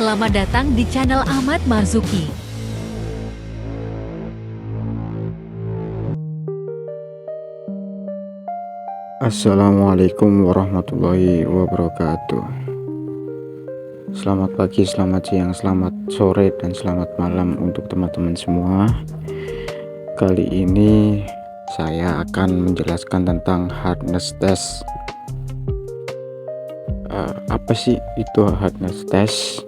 Selamat datang di channel Ahmad Marzuki. Assalamualaikum warahmatullahi wabarakatuh. Selamat pagi, selamat siang, selamat sore, dan selamat malam untuk teman-teman semua. Kali ini saya akan menjelaskan tentang hardness test. Apa sih itu hardness test?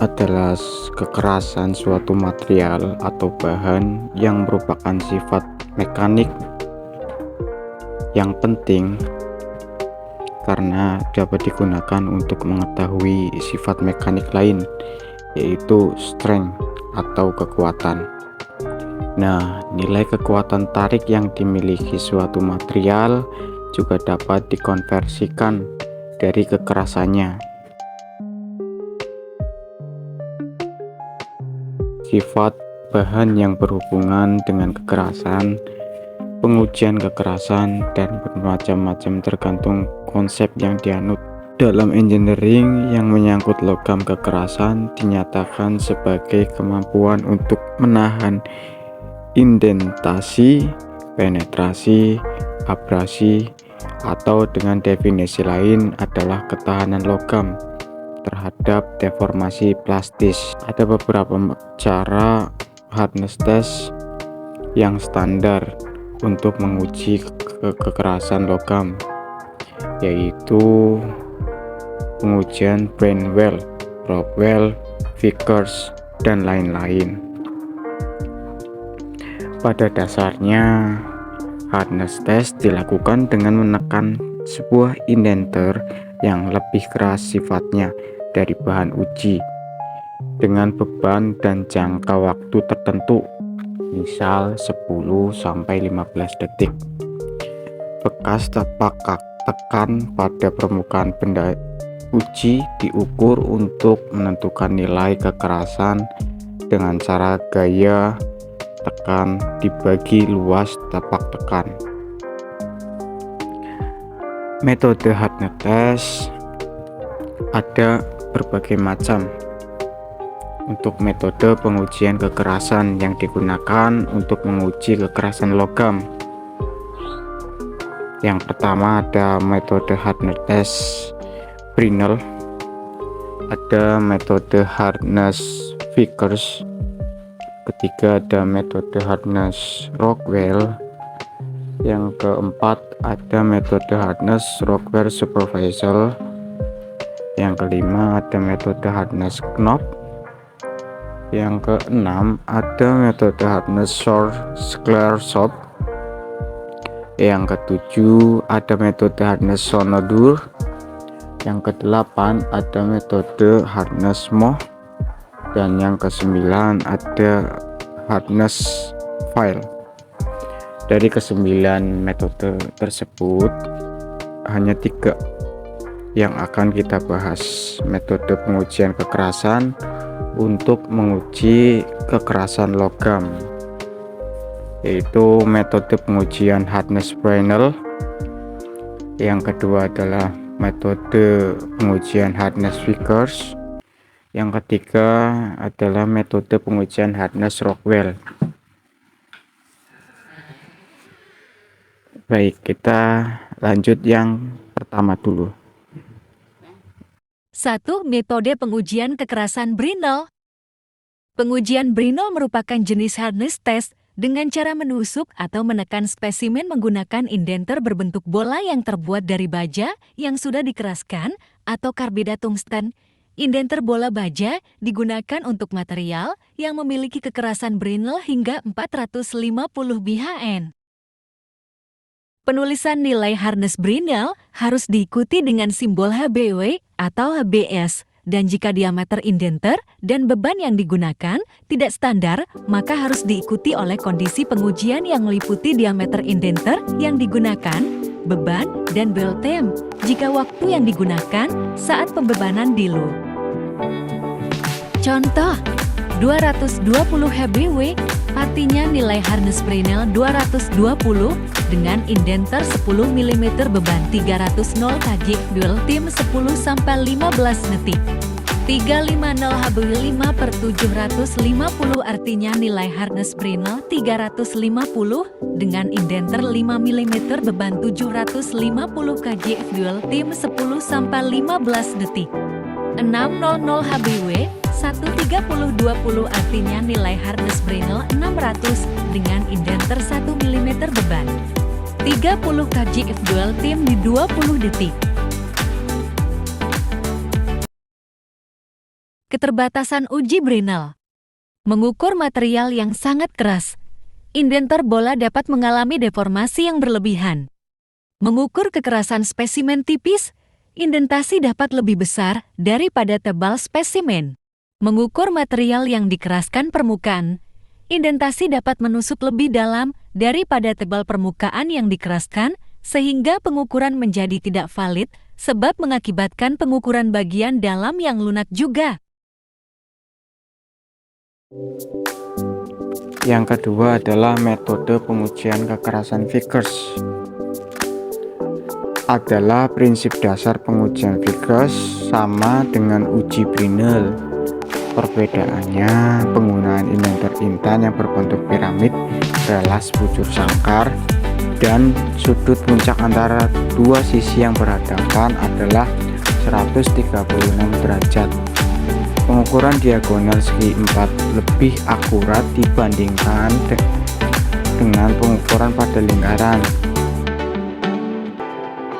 Adalah kekerasan suatu material atau bahan yang merupakan sifat mekanik yang penting karena dapat digunakan untuk mengetahui sifat mekanik lain, yaitu strength atau kekuatan. Nah, nilai kekuatan tarik yang dimiliki suatu material juga dapat dikonversikan dari kekerasannya. Sifat bahan yang berhubungan dengan kekerasan, pengujian kekerasan, dan bermacam-macam tergantung konsep yang dianut. Dalam engineering yang menyangkut logam, kekerasan dinyatakan sebagai kemampuan untuk menahan indentasi, penetrasi, abrasi, atau dengan definisi lain adalah ketahanan logam terhadap deformasi plastis. Ada beberapa cara hardness test yang standar untuk menguji kekerasan logam, yaitu pengujian Brenwell, Rockwell, Vickers, dan lain-lain. Pada dasarnya, hardness test dilakukan dengan menekan sebuah indenter yang lebih keras sifatnya dari bahan uji dengan beban dan jangka waktu tertentu, misal 10-15 detik. Bekas tapak tekan pada permukaan benda uji diukur untuk menentukan nilai kekerasan dengan cara gaya tekan dibagi luas tapak tekan. Metode hardness test ada berbagai macam. Untuk metode pengujian kekerasan yang digunakan untuk menguji kekerasan logam, yang pertama ada metode hardness test Brinell, ada metode hardness Vickers, ketiga ada metode hardness Rockwell, yang keempat ada metode hardness Rockwell Supervisor, yang kelima ada metode hardness Knop, yang keenam ada metode hardness Squaresoft, yang ketujuh ada metode hardness Sonodur, yang kedelapan ada metode hardness Moh, dan yang kesembilan ada hardness File. Dari kesembilan metode tersebut, hanya 3 yang akan kita bahas. Metode pengujian kekerasan untuk menguji kekerasan logam, yaitu metode pengujian hardness Brenell. Yang kedua adalah metode pengujian hardness Vickers. Yang ketiga adalah metode pengujian hardness Rockwell. Baik, kita lanjut yang pertama dulu. 1. Metode pengujian kekerasan Brinell. Pengujian Brinell merupakan jenis hardness test dengan cara menusuk atau menekan spesimen menggunakan indenter berbentuk bola yang terbuat dari baja yang sudah dikeraskan atau karbida tungsten. Indenter bola baja digunakan untuk material yang memiliki kekerasan Brinell hingga 450 BHN. Penulisan nilai hardness Brinell harus diikuti dengan simbol HBW atau HBS, dan jika diameter indenter dan beban yang digunakan tidak standar, maka harus diikuti oleh kondisi pengujian yang meliputi diameter indenter yang digunakan, beban, dan BLTM jika waktu yang digunakan saat pembebanan DILU. Contoh, 220 HBW Artinya nilai harness Brinell 220 dengan indenter 10 mm beban 300 kg dual tim 10-15 detik. 350 HBW 5/750 artinya nilai harness Brinell 350 dengan indenter 5 mm beban 750 kg dual tim 10-15 detik. 600 HBW 1/30-20 artinya nilai harness Brinell 600 dengan indenter 1 mm beban 30 kg dual tim di 20 detik. Keterbatasan uji Brinell. Mengukur material yang sangat keras, indenter bola dapat mengalami deformasi yang berlebihan. Mengukur kekerasan spesimen tipis, indentasi dapat lebih besar daripada tebal spesimen. Mengukur material yang dikeraskan permukaan, indentasi dapat menusuk lebih dalam daripada tebal permukaan yang dikeraskan, sehingga pengukuran menjadi tidak valid sebab mengakibatkan pengukuran bagian dalam yang lunak juga. Yang kedua adalah metode pengujian kekerasan Vickers. Adalah prinsip dasar pengujian Vickers sama dengan uji Brinell. Perbedaannya penggunaan indenter intan yang berbentuk piramid, relas bujur sangkar, dan sudut puncak antara dua sisi yang berhadapan adalah 136 derajat. Pengukuran diagonal segi 4 lebih akurat dibandingkan dengan pengukuran pada lingkaran.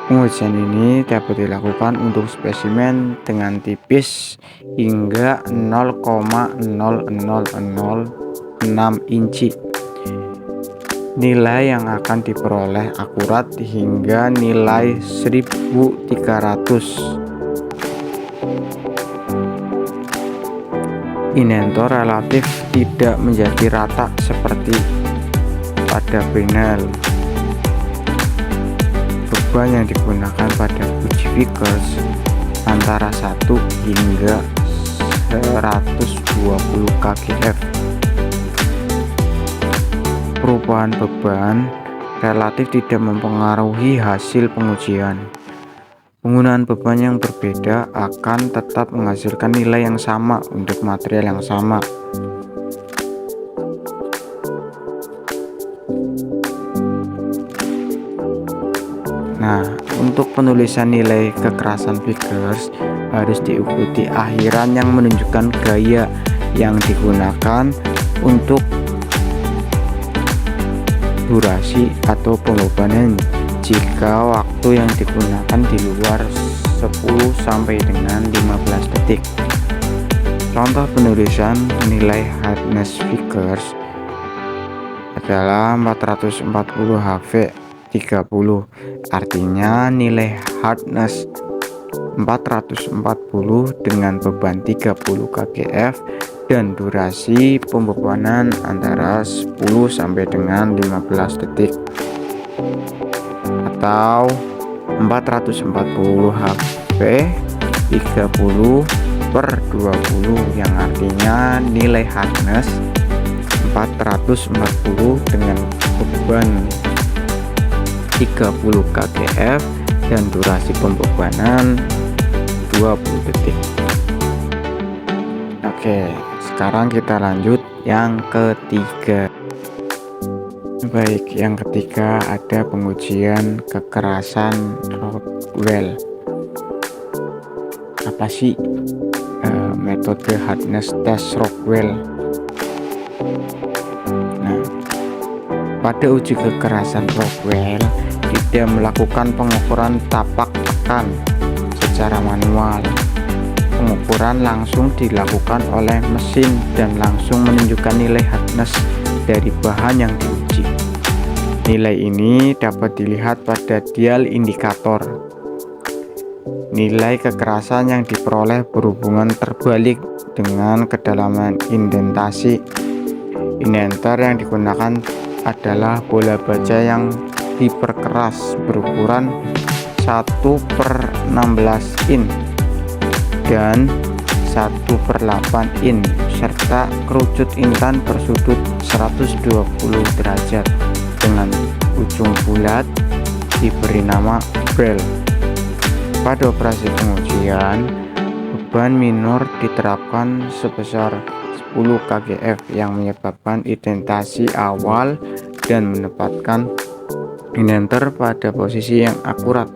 Pengujian ini dapat dilakukan untuk spesimen dengan tipis hingga 0,0006 inci. Nilai yang akan diperoleh akurat hingga nilai 1300. Indenter relatif tidak menjadi rata seperti pada Brinell. Beban yang digunakan pada uji Vickers antara 1 hingga 120 kgf. Perubahan beban relatif tidak mempengaruhi hasil pengujian. Penggunaan beban yang berbeda akan tetap menghasilkan nilai yang sama untuk material yang sama. Nah, untuk penulisan nilai kekerasan Vickers harus diikuti akhiran yang menunjukkan gaya yang digunakan untuk durasi atau pembebanan jika waktu yang digunakan di luar 10 sampai dengan 15 detik. Contoh penulisan nilai hardness Vickers adalah 440 HV 30, artinya nilai hardness 440 dengan beban 30 kgf dan durasi pembebanan antara 10 sampai dengan 15 detik. Atau 440 HV 30 per 20 yang artinya nilai hardness 440 dengan beban 30 kgf dan durasi pembebanan 20 detik. Oke, sekarang kita lanjut yang ketiga. Baik, yang ketiga ada pengujian kekerasan Rockwell. Apa sih metode hardness test Rockwell? Nah, pada uji kekerasan Rockwell tidak melakukan pengukuran tapak tekan secara manual. Pengukuran langsung dilakukan oleh mesin dan langsung menunjukkan nilai hardness dari bahan yang diuji. Nilai ini dapat dilihat pada dial indikator. Nilai kekerasan yang diperoleh berhubungan terbalik dengan kedalaman indentasi. Indenter yang digunakan adalah bola baja yang diperkeras berukuran 1/16 in dan 1/8 in serta kerucut intan bersudut 120 derajat dengan ujung bulat diberi nama bel. Pada operasi pengujian, beban minor diterapkan sebesar 10 kgf yang menyebabkan indentasi awal dan menempatkan indenter pada posisi yang akurat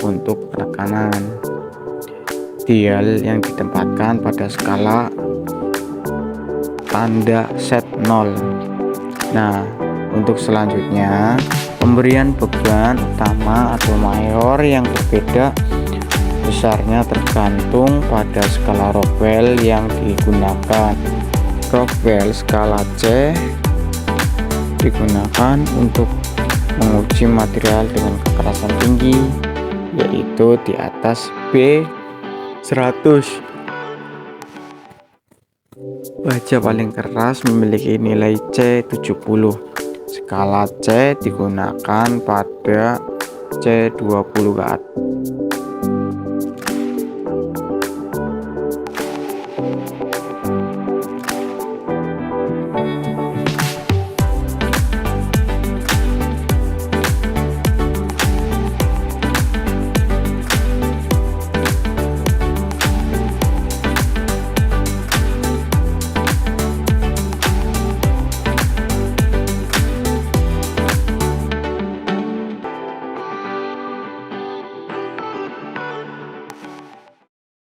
untuk penekanan. Dial yang ditempatkan pada skala tanda set 0. Nah, untuk selanjutnya pemberian beban utama atau mayor yang berbeda besarnya tergantung pada skala Rockwell yang digunakan. Rockwell skala C digunakan untuk menguji material dengan kekerasan tinggi, yaitu di atas B100. Baja paling keras memiliki nilai C70. Skala C digunakan pada C20 ke atas.